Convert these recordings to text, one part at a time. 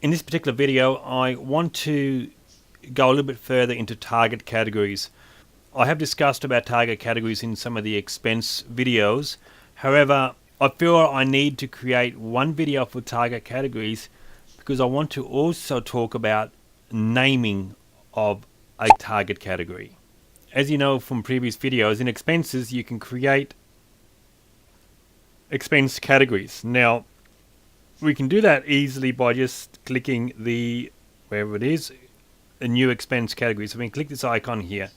In this particular video, I want to go a little bit further into target categories. I have discussed about target categories in some of the expense videos. However, I feel I need to create one video for target categories because I want to also talk about naming of a target category. As you know from previous videos, in expenses you can create expense categories. Now, we can do that easily by just clicking the, wherever it is, a new expense category. So we can click this icon here.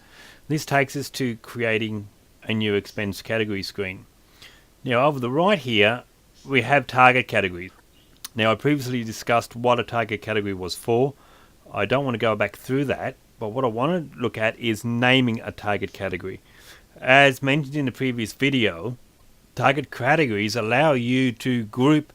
This takes us to creating a new expense category screen. Now over the right here, we have target categories. Now I previously discussed what a target category was for. I don't want to go back through that, but what I want to look at is naming a target category. As mentioned in the previous video, target categories allow you to group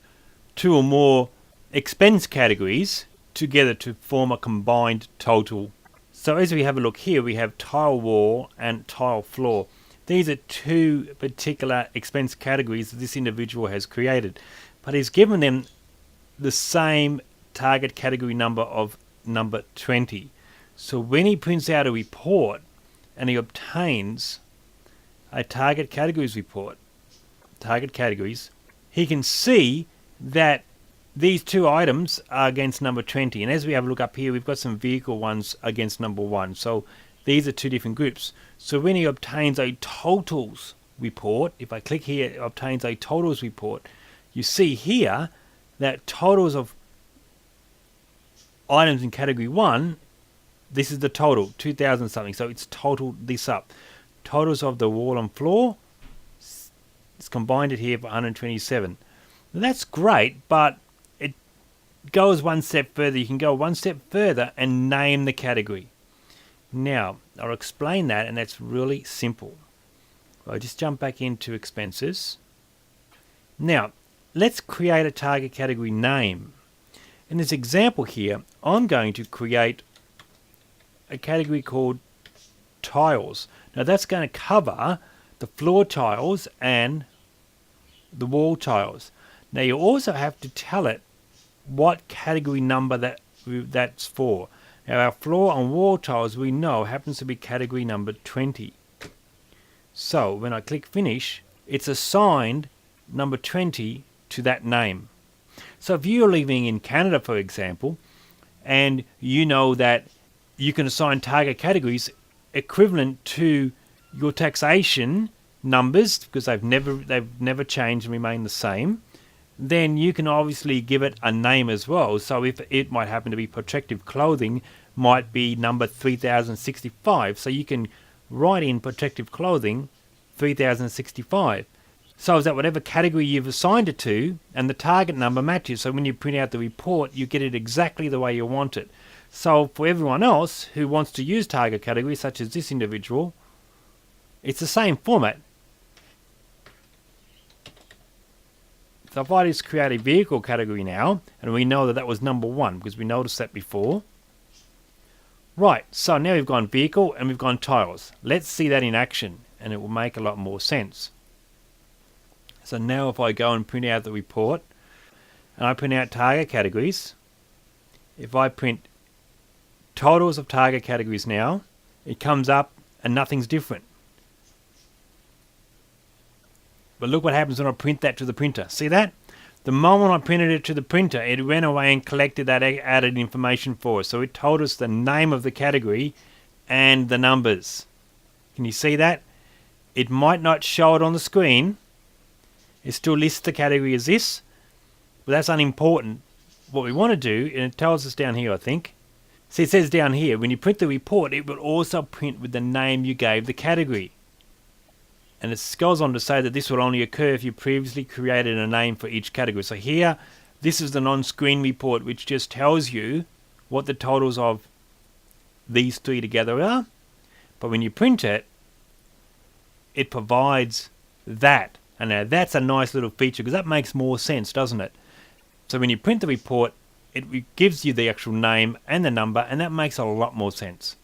two or more expense categories together to form a combined total. So as we have a look here, we have tile wall and tile floor. These are two particular expense categories that this individual has created, but he's given them the same target category number of number 20. So when he prints out a report and he obtains a target categories report, target categories, he can see that these two items are against number 20. And as we have a look up here, we've got some vehicle ones against number 1. So these are two different groups. So when he obtains a totals report, if I click here, it obtains a totals report. You see here that totals of items in category 1, this is the total, 2,000 something. So it's totaled this up. Totals of the wall and floor, it's combined it here for 127. Now that's great, but it goes one step further. You can go one step further and name the category. Now, I'll explain that, and that's really simple. I'll just jump back into expenses. Now, let's create a target category name. In this example here, I'm going to create a category called tiles. Now that's going to cover the floor tiles and the wall tiles. Now you also have to tell it what category number that's for. Now our floor and wall tiles, we know, happens to be category number 20. So when I click finish, it's assigned number 20 to that name. So if you're living in Canada, for example, and you know that you can assign target categories equivalent to your taxation numbers, because they've never changed and remain the same, then you can obviously give it a name as well. So if it might happen to be protective clothing, might be number 3065. So you can write in protective clothing 3065. So that whatever category you've assigned it to and the target number matches. So when you print out the report, you get it exactly the way you want it. So for everyone else who wants to use target categories, such as this individual, it's the same format. So if I just create a vehicle category now, and we know that that was number 1 because we noticed that before. Right, so now we've gone vehicle and we've gone tiles. Let's see that in action and it will make a lot more sense. So now if I go and print out the report and I print out target categories, if I print totals of target categories now, it comes up and nothing's different. But look what happens when I print that to the printer. See that? The moment I printed it to the printer, it went away and collected that added information for us. So it told us the name of the category and the numbers. Can you see that? It might not show it on the screen. It still lists the category as this, but that's unimportant. What we want to do, and it tells us down here, I think. See, it says down here, when you print the report, it will also print with the name you gave the category. And it goes on to say that this will only occur if you previously created a name for each category. So here, this is the non-screen report, which just tells you what the totals of these three together are. But when you print it, it provides that. And now that's a nice little feature because that makes more sense, doesn't it? So when you print the report, it gives you the actual name and the number, and that makes a lot more sense.